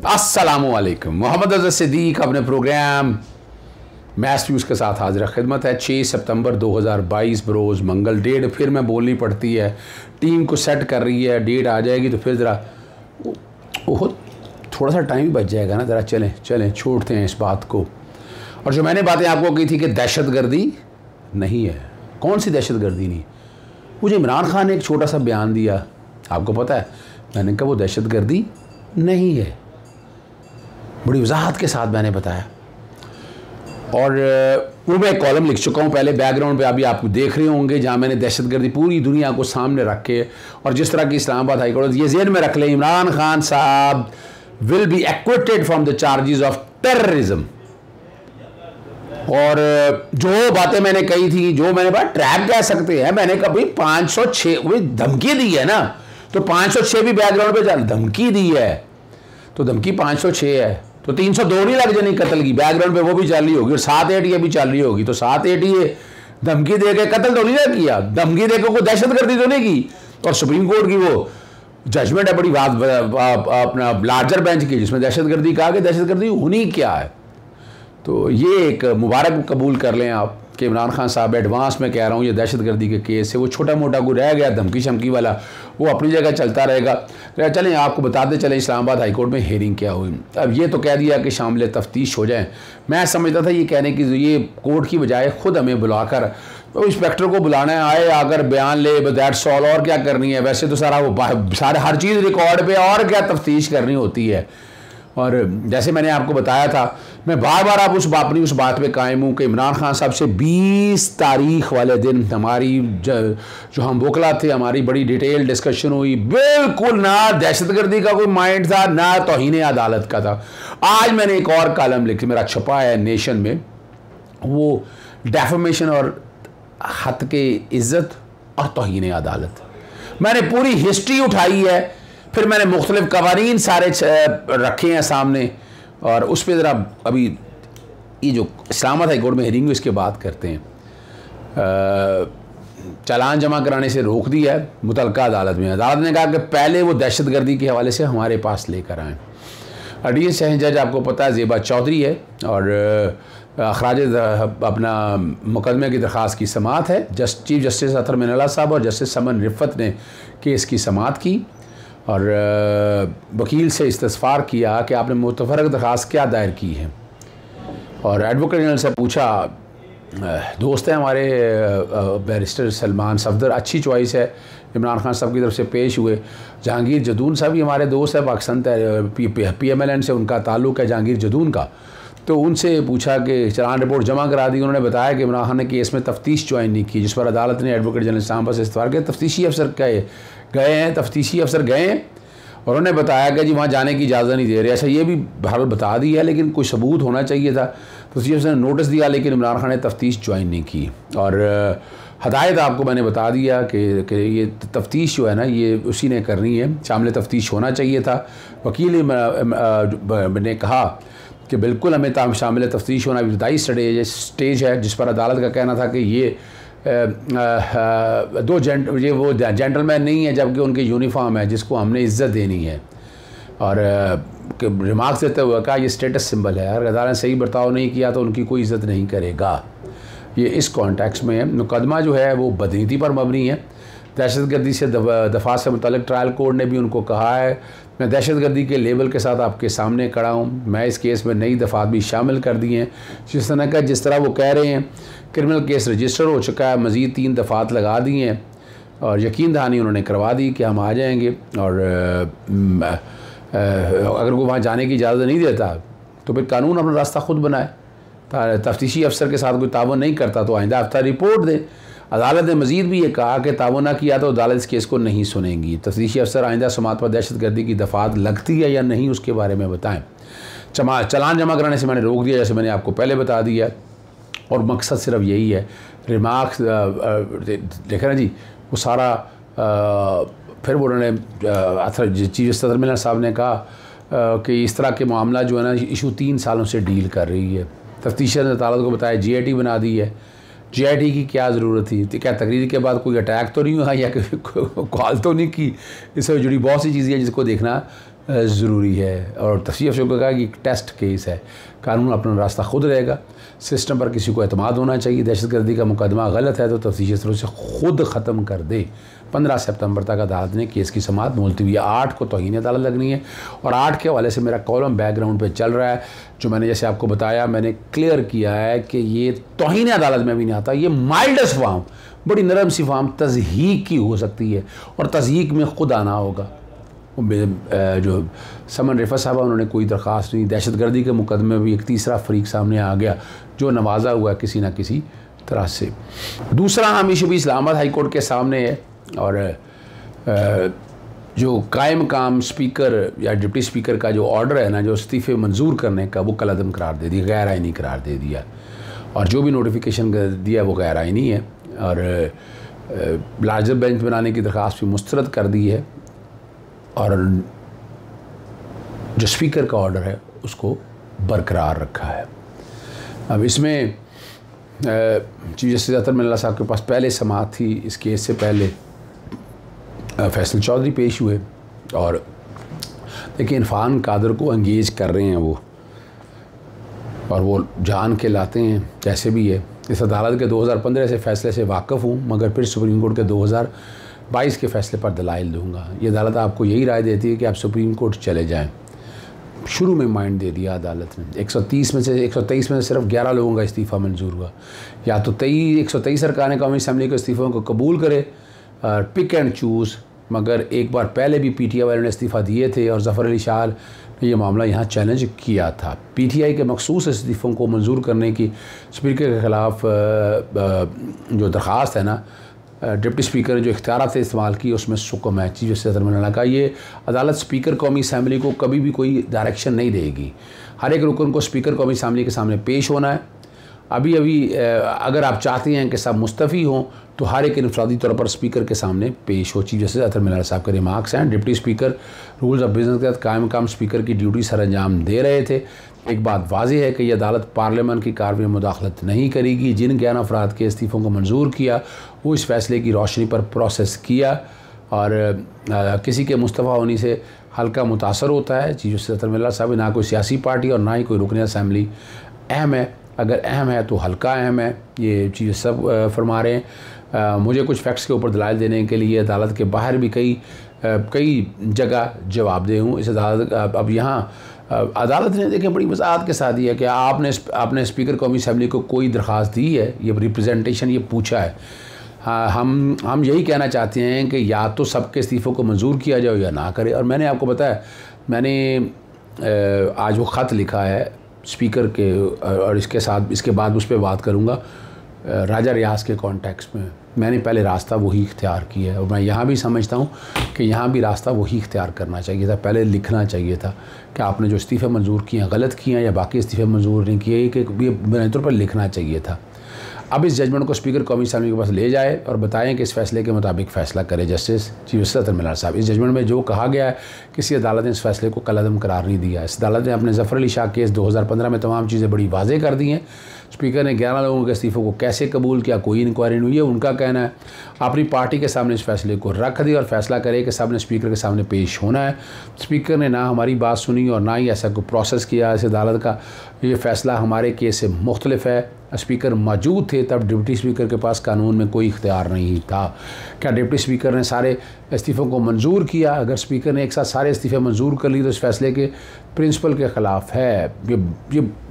अस्सलामुअलैकुम। मोहम्मद अज़हर सिद्दीक अपने programme match views के साथ हाजिर खिदमत है। 6 सितंबर 2022 बरोज़ मंगल। डेट फिर मैं बोलनी पड़ती है, टीम को सेट कर रही है, डेट आ जाएगी तो फिर ज़रा थोड़ा सा टाइम ही बच जाएगा ना। ज़रा चलें छोड़ते हैं इस बात को। और जो मैंने बातें आपको कही थी कि दहशतगर्दी नहीं है, कौन सी दहशतगर्दी नहीं। मुझे इमरान खान ने एक छोटा सा बयान दिया, आपको पता है, मैंने कहा वो दहशतगर्दी नहीं है, बड़ी वजाहत के साथ मैंने बताया। और वो मैं एक कॉलम लिख चुका हूँ पहले, बैकग्राउंड पे अभी आप देख रहे होंगे, जहाँ मैंने दहशतगर्दी पूरी दुनिया को सामने रख के और जिस तरह की इस्लामाबाद हाई कोर्ट, ये ज़हन में रख लें, इमरान खान साहब will be acquitted from the charges of terrorism. और जो बातें मैंने कही थी, जो मैंने बात ट्रैप कह सकते हैं, मैंने कहा भाई 506 वही धमकी दी है ना, तो 506 भी बैकग्राउंड पे धमकी दी है, तो धमकी 506 है, तो 302 नहीं लग जानी कत्ल की, बैकग्राउंड पे वो भी चल रही होगी, और 7-8 ये भी चल रही होगी, तो 7-8 ये धमकी दे के कत्ल तो नहीं ना किया, धमकी दे के कोई दहशतगर्दी तो नहीं की। और सुप्रीम कोर्ट की वो जजमेंट है बड़ी बात अपना लार्जर बेंच की, जिसमें दहशतगर्दी कहा कि दहशतगर्दी होनी क्या है। तो ये एक मुबारक कबूल कर लें आप कि इमरान खान साहब एडवांस में कह रहा हूँ, ये दहशतगर्दी के केस है, वो छोटा मोटा कोई रह गया धमकी शमकी वाला, वो अपनी जगह चलता रहेगा। चलें आपको बताते चलें इस्लामाबाद हाई कोर्ट में हेयरिंग क्या हुई। अब ये तो कह दिया कि शामिल तफ्तीश हो जाए, मैं समझता था ये कहने की ये कोर्ट की बजाय खुद हमें बुलाकर तो इंस्पेक्टर को बुलाना है, आए आकर बयान ले, दैट्स ऑल, और क्या करनी है। वैसे तो सारा हर चीज़ रिकॉर्ड पे, और क्या तफ्तीश करनी होती है। और जैसे मैंने आपको बताया था, मैं बार बार आप अपनी उस बात पे कायम हूँ कि इमरान खान साहब से 20 तारीख वाले दिन हमारी जो हम वकला थे, हमारी बड़ी डिटेल डिस्कशन हुई। बिल्कुल ना दहशतगर्दी का कोई माइंड था, ना तौहीन अदालत का था। आज मैंने एक और कॉलम लिखी, मेरा छपा है नेशन में, वो डेफेमेशन और हद के इज़्ज़त और तौहीन अदालत। मैंने पूरी हिस्ट्री उठाई है, फिर मैंने मुख्तलिफ कवानीन सारे रखे हैं सामने, और उस पर ज़रा अभी ये जो इस्लामाबाद हाई कोर्ट में हेयरिंग हुई इसके बात करते हैं। चालान जमा कराने से रोक दिया है मुतलका अदालत में। अदालत ने कहा कि पहले वो दहशतगर्दी के हवाले से हमारे पास लेकर आएँ। एडीएन सेशन जज आपको पता है ज़ेबा चौधरी है, और अखराज अपना मुकदमे की दरख्वास्त की समाअत है। चीफ जस्टिस अतर मिनल्ला साहब और जस्टिस समन रिफ़त ने केस की समाअत की और वकील से इस्तफ़ार किया कि आपने मुतफ़रक़ दरख्वास्त क्या दायर की है। और एडवोकेट जनरल से पूछा, दोस्त हैं हमारे बैरिस्टर सलमान सफदर, अच्छी चॉइस है, इमरान खान साहब की तरफ से पेश हुए। जहांगीर जदून साहब भी हमारे दोस्त है, पाकिस्तान PMLN से उनका ताल्लुक़ है जहांगीर जदून का। तो उनसे पूछा कि चलान रिपोर्ट जमा करा दी। उन्होंने बताया कि इमरान खान ने केस में तफ्तीश ज्वाइन नहीं की, जिस पर अदालत ने एडवोकेट जनरल इस्लामाबाद से इस्तफ़ार किया। तफ्तीशी अफसर गए हैं, तफ्तीशी अफसर गए हैं और उन्होंने बताया कि जी वहाँ जाने की इजाज़त नहीं दे रहे। अच्छा, ये भी बहरहाल बता दिया, लेकिन कोई सबूत होना चाहिए था। तफ्तीशी अफसर ने नोटिस दिया, लेकिन इमरान खान ने तफ्तीश ज्वाइन नहीं की। और हदायत आपको मैंने बता दिया कि ये तफ्तीश जो है ना, ये उसी ने करनी है, शामिल तफ्तीश होना चाहिए था। वकील ने कहा कि बिल्कुल हमें शामिल तफ्तीश होना इब्तदाई स्टेज है, जिस पर अदालत का कहना था कि ये ये वो जेंटलमैन नहीं है, जबकि उनकी यूनिफॉर्म है जिसको हमने इज़्ज़त देनी है। और रिमार्क्स देते हुए कहा ये स्टेटस सिंबल है, अगर अदालत ने सही बर्ताव नहीं किया तो उनकी कोई इज़्ज़त नहीं करेगा। ये इस कॉन्टेक्स्ट में है। मुकदमा जो है वो बदनीति पर मबनी है। दहशतगर्दी से दफ़ा से मुतल्लिक़ ट्रायल कोर्ट ने भी उनको कहा है, मैं दहशतगर्दी के लेबल के साथ आपके सामने खड़ा हूँ। मैं इस केस में नई दफ़ात भी शामिल कर दी हैं। जिस तरह वो कह रहे हैं, क्रिमिनल केस रजिस्टर हो चुका है, मज़ीद 3 दफ़ात लगा दी हैं और यकीन दहानी उन्होंने करवा दी कि हम आ जाएंगे। और अगर वो वहाँ जाने की इजाज़त नहीं देता तो फिर कानून अपना रास्ता खुद बनाए। तफ्तीशी अफसर के साथ कोई तावन नहीं करता तो आइंदा हफ्ता रिपोर्ट दें। अदालत ने मज़ीद भी ये कहा कि तावन ना किया तो अदालत इस केस को नहीं सुनेंगी। तफ्तीशी अफसर आइंदा समात पर दहशतगर्दी की दफ़ात लगती है या नहीं उसके बारे में बताएं। चलान जमा कराने से मैंने रोक दिया, जैसे मैंने आपको पहले बता दिया, और मकसद सिर्फ यही है। रिमार्क्स देखें ना जी, वो सारा फिर वो उन्होंने चीफ जस्टिस अतर मिनल्ला साहब ने कहा कि इस तरह के मामला जो है ना, इशू 3 सालों से डील कर रही है। तफ्तीशर ने अदालत को बताया GIT बना दी है। GIT की क्या ज़रूरत थी? तो क्या तकरीर के बाद कोई अटैक तो नहीं हुआ या कॉल तो नहीं की? इससे जुड़ी बहुत सी चीज़ें हैं जिसको देखना ज़रूरी है। और तफसीर अफसर को कहा कि एक टेस्ट केस है, कानून अपना रास्ता खुद रहेगा, सिस्टम पर किसी को एतमाद होना चाहिए। दहशतगर्दी का मुकदमा गलत है तो तफ्तीशी अफसरों से खुद ख़त्म कर दे। 15 सितंबर तक अदालत ने केस की समाअत मुलतवी है। 8 को तौहीन अदालत लगनी है। और 8 के हवाले से मेरा कॉलम बैकग्राउंड पे चल रहा है, जो मैंने जैसे आपको बताया, मैंने क्लियर किया है कि ये तौहीन अदालत में भी नहीं आता, ये माइल्डेस्ट फॉर्म, बड़ी नरम सी फॉर्म तज़हीक की हो सकती है, और तज़हीक में खुद आना होगा। जो समन रिफत साहब उन्होंने कोई दरख्वास्त नहीं, दहशतगर्दी के मुकदमे में भी एक तीसरा फरीक सामने आ गया जो नवाजा हुआ किसी न किसी तरह से। दूसरा हम इशू भी इस्लामाबाद हाई कोर्ट के सामने है, और जो कायम काम स्पीकर या डिप्टी स्पीकर का जो ऑर्डर है ना, जो इस्तीफ़े मंजूर करने का, वो कलअदम करार दे दिया, गैर आइनी करार दे दिया, और जो भी नोटिफिकेशन दिया वो गैर आइनी है, और लार्जर बेंच बनाने की दरख्वास्त भी मुस्तरद कर दी है, और जो स्पीकर का ऑर्डर है उसको बरकरार रखा है। अब इसमें चीफ जस्टिस अतर मिल्ला साहब के पास पहले समाअत थी। इस केस से पहले फैसल चौधरी पेश हुए, और देखिए इरफान कादर को एंगेज कर रहे हैं वो, और वो जान के लाते हैं जैसे भी है। इस अदालत के 2015 से फ़ैसले से वाकिफ़ हूँ, मगर फिर सुप्रीम कोर्ट के 2022 के फ़ैसले पर दलाइल दूँगा। ये अदालत आपको यही राय देती है कि आप सुप्रीम कोर्ट चले जाएँ। शुरू में माइंड दे दिया अदालत ने। 123 में से सिर्फ 11 लोगों का इस्तीफ़ा मंजूर हुआ। या तो 123 सरकार ने कौमी असम्बली के इस्तीफ़ों को कबूल करे, पिक एंड चूज़, मगर एक बार पहले भी पीटीआई वालों ने इस्तीफ़ा दिए थे, और ज़फ़र अली शाह ने ये मामला यहाँ चैलेंज किया था। पीटीआई के मखसूस इस्तीफ़ों को मंजूर करने की स्पीकर के ख़िलाफ़ जो दरख्वास्त है ना, डिप्टी स्पीकर ने जो इख्तियारात इस्तेमाल की उसमें सुकम है। चीफ जस्टिस अतर मिल्ला का ये अदालत स्पीकर कौमी असम्बली को कभी भी कोई डायरेक्शन नहीं देगी। हर एक रुकन को स्पीकर कौमी असम्बली के सामने पेश होना है। अभी अगर आप चाहते हैं कि सब मुस्तफ़ी हों तो हर एक इनफरादी तौर पर स्पीकर के सामने पेश हो। चीफ जस्टिस अतर मिल्ला साहब के रिमार्क्स हैं। Deputy speaker rules of business के तहत कायम काम स्पीकर की ड्यूटी सर अंजाम दे रहे थे। एक बात वाज़ेह है कि यह अदालत पार्लियामेंट की कार्रवाई में मुदाखलत नहीं करेगी। जिन 11 अफराद के इस्तीफ़ों को मंजूर किया वो इस फैसले की रोशनी पर प्रोसेस किया, और किसी के मुस्तफ़ा होने से हल्का मुतासर होता है। चीफ जस्टिस अतर मिल्ला साहब ना कोई सियासी पार्टी और ना ही कोई रुकन असम्बली अहम है। अगर अहम है तो हल्का अहम है, ये चीज़ सब फरमा रहे हैं। मुझे कुछ फैक्ट्स के ऊपर दलाइल देने के लिए अदालत के बाहर भी कई जगह जवाबदेह हूँ। इस अदालत अब यहाँ अदालत ने देखें बड़ी वजाहत के साथ दिया कि आपने स्पीकर कौमी असम्बली को कोई दरख्वास्त दी है, ये रिप्रेजेंटेशन ये पूछा है। हाँ, हम यही कहना चाहते हैं कि या तो सबके इस्तीफ़ों को मंजूर किया जाए या ना करे। और मैंने आपको बताया, मैंने आज वो ख़त लिखा है स्पीकर के, और इसके बाद उस पर बात करूँगा राजा रियाज के कॉन्टेक्स्ट में। मैंने पहले रास्ता वही इख्तियार किया है, और मैं यहाँ भी समझता हूँ कि यहाँ भी रास्ता वही इख्तियार करना चाहिए था। पहले लिखना चाहिए था कि आपने जो इस्तीफ़े मंजूर किए हैं गलत किए हैं या बाकी इस्तीफ़े मंजूर नहीं किए, कि बुनियादी तौर पर लिखना चाहिए था। अब इस जजमेंट को स्पीकर कौमी असम्बली के पास ले जाए और बताएं कि इस फैसले के मुताबिक फ़ैसला करे जस्टिस चीफ जस्टिस अतर मिल्ला साहब। इस जजमेंट में जो कहा गया है, किसी अदालत ने इस फैसले को कलअदम करार नहीं दिया। इस अदालत ने अपने ज़फ़र अली शाह केस 2015 में तमाम चीज़ें बड़ी वाज़ेह कर दी हैं। स्पीकर ने 11 लोगों के इस्तीफ़ों को कैसे कबूल किया, कोई इंक्वायरी नहीं हुई है, उनका कहना है। अपनी पार्टी के सामने इस फैसले को रख दिया और फैसला करे कि सब ने स्पीकर के सामने पेश होना है। स्पीकर ने ना हमारी बात सुनी और ना ही ऐसा कोई प्रोसेस किया। इस अदालत का ये फ़ैसला हमारे केस से मुख्तलिफ है। स्पीकर मौजूद थे तब डिप्टी स्पीकर के पास कानून में कोई इख्तियार नहीं था। क्या डिप्टी स्पीकर ने सारे इस्तीफ़ों को मंजूर किया? अगर स्पीकर ने एक साथ सारे इस्तीफ़े मंजूर कर लिए तो इस फैसले के प्रिंसिपल के ख़िलाफ़ है।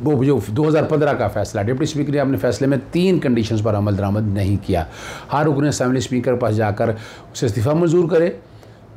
वो जो 2015 का फ़ैसला, डिप्टी स्पीकर ने अपने फ़ैसले में 3 कंडीशंस पर अमल दरामद नहीं किया। हर रुकन असम्बली स्पीकर के पास जाकर उसे इस्तीफ़ा मंजूर करे,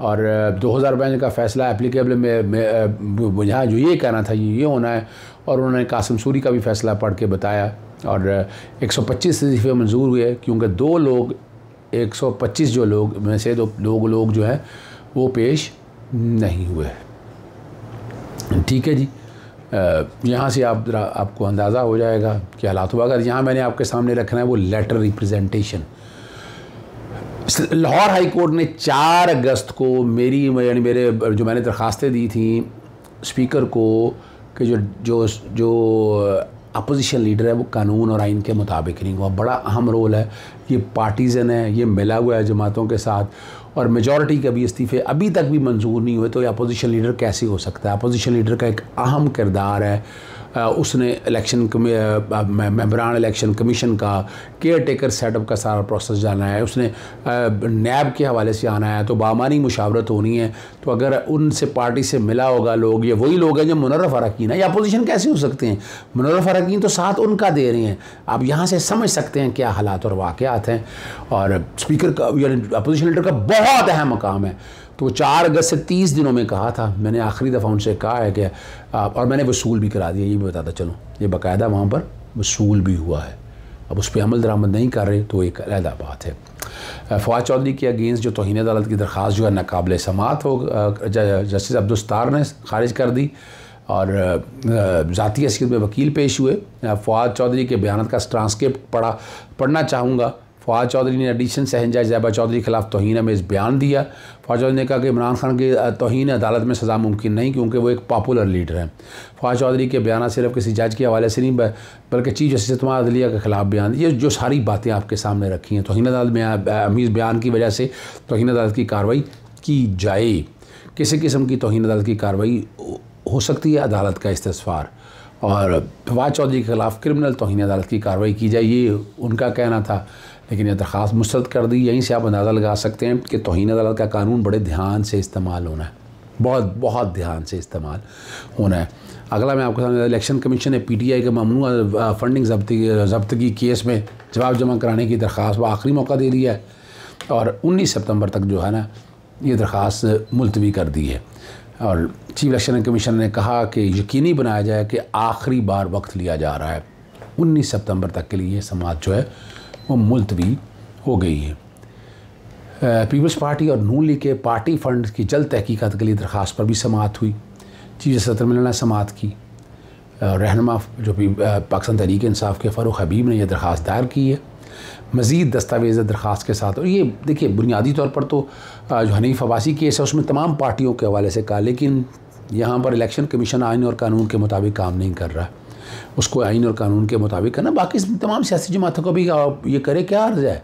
और 2005 का फ़ैसला एप्लीकेबल में यहाँ जो ये कहना था ये होना है। और उन्होंने कासिम सूरी का भी फ़ैसला पढ़ के बताया, और 125 इस्तीफ़े मंजूर हुए क्योंकि 2 लोग 125 जो लोग में से 2 लोग जो हैं वो पेश नहीं हुए। ठीक है जी, यहाँ से आपको अंदाज़ा हो जाएगा कि हालात हुआ। अगर यहाँ मैंने आपके सामने रखना है वो letter representation. Lahore high court ने 4 अगस्त को मेरे जो मैंने दरख्वास्तें दी थी स्पीकर को कि जो अपोजिशन लीडर है वो कानून और आइन के मुताबिक नहीं हुआ। बड़ा अहम रोल है, ये पार्टीजन है, ये मिला हुआ है जमातों के साथ, और मेजॉरिटी के भी इस्तीफ़े अभी तक भी मंजूर नहीं हुए, तो ये अपोजिशन लीडर कैसे हो सकता है? अपोजिशन लीडर का एक अहम किरदार है, उसने इलेक्शन मेंबरान इलेक्शन कमीशन का केयर टेकर सेटअप का सारा प्रोसेस जाना है, उसने नैब के हवाले से आना है, तो बामानी मुशावरत होनी है। तो अगर उनसे पार्टी से मिला होगा लोग, ये वही लोग हैं जो मुनर्रफ अरकान है, या अपोजिशन कैसे हो सकते हैं? मुनर्रफ अरकान तो साथ उनका दे रहे हैं। आप यहाँ से समझ सकते हैं क्या हालात और वाक़यात हैं। और स्पीकर का यानी अपोजिशन लीडर का बहुत अहम मकाम है। तो 4 अगस्त से 30 दिनों में कहा था, मैंने आखिरी दफ़ा उनसे कहा है कि और मैंने वसूल भी करा दिया, ये भी बताता चलूँ, ये बाकायदा वहाँ पर वसूल भी हुआ है। अब उस पर अमल दरामद नहीं कर रहे तो एक अलग बात है। फवाद चौधरी के अगेंस्ट जो तौहीन अदालत की दरख्वास्त जो है नाकाबिल समाअत हो, जस्टिस अब्दुस्तार ने खारिज कर दी, और ज़ाती हैसियत में वकील पेश हुए। फवाद चौधरी के बयान का ट्रांसक्रिप्ट पढ़ना चाहूँगा। फवाद चौधरी ने एडिशन सहंजा ज़ैबा चौधरी के खिलाफ तौहीन में इस बयान दिया। फवाद चौधरी ने कहा कि इमरान खान की तौहीन अदालत में सज़ा मुमकिन नहीं, क्योंकि वो एक पॉपुलर लीडर हैं। फवाद चौधरी के बयान सिर्फ किसी जज के हवाले से नहीं बल्कि चीफ जस्टिस इत्तेमाद अदलिया के खिलाफ बयान, ये जो सारी बातें आपके सामने रखी हैं, तौहीन अदालत में अमीज़ बयान की वजह से तौहीन अदालत की कार्रवाई की जाए। किसी किस्म की तौहीन अदालत की कार्रवाई हो सकती है, अदालत का इस्तिग़फ़ार, और फवाद चौधरी के खिलाफ क्रिमिनल तौहीन अदालत की कार्रवाई की जाए, ये उनका कहना था। लेकिन यह दरख्वास्त मुस्तरद कर दी। यहीं से आप अंदाज़ा लगा सकते हैं कि तौहीन अदालत का कानून बड़े ध्यान से इस्तेमाल होना है, बहुत ध्यान से इस्तेमाल होना है। अगला मैं आपके सामने, इलेक्शन कमीशन ने PTI के ममनूआ फंडिंग ज़ब्तगी केस में जवाब जमा कराने की दरख्वास्त वो आखिरी मौका दे दिया है, और 19 सितंबर तक जो है ना ये दरख्वास्त मुलतवी कर दी है। और चीफ इलेक्शन कमीशन ने कहा कि यकीनी बनाया जाए कि आखिरी बार वक्त लिया जा रहा है, 19 सितंबर तक के लिए समाअत जो है वो मुलतवी हो गई है। पीपल्स पार्टी और नून लीग के पार्टी फ़ंड की जल्द तहकीकात के लिए दरख्वास्त पर भी समाअत हुई। चीफ जस्टिस सदर ने समाअत की। रहनुमा जो भी पाकिस्तान तहरीक इंसाफ के फ़ारूक हबीब ने यह दरख्वास्त दायर की है मज़ीद दस्तावेज़ दरख्वास्त के साथ। और ये देखिए, बुनियादी तौर पर तो जो हनीफ अब्बासी केस है उसमें तमाम पार्टियों के हवाले से कहा, लेकिन यहाँ पर इलेक्शन कमीशन आइन और कानून के मुताबिक काम नहीं कर रहा है, उसको आइन और कानून के मुताबिक करना। बाकी तमाम सियासी जमातों को भी ये करे, क्या अर्ज़ है?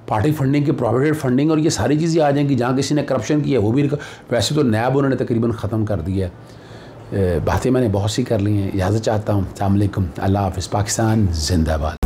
पार्टी फंडिंग की, प्रोविडेंट फंडिंग और ये सारी चीज़ें आ जाएंगी। जहाँ किसी ने करप्शन किया वो भी, वैसे तो नैब उन्होंने तकरीबन ख़त्म कर दिया है। बातें मैंने बहुत सी कर ली हैं। इजाज़त चाहता हूँ। अस्सलाम वालेकुम, अल्लाह हाफ़िज़। पाकिस्तान जिंदाबाद।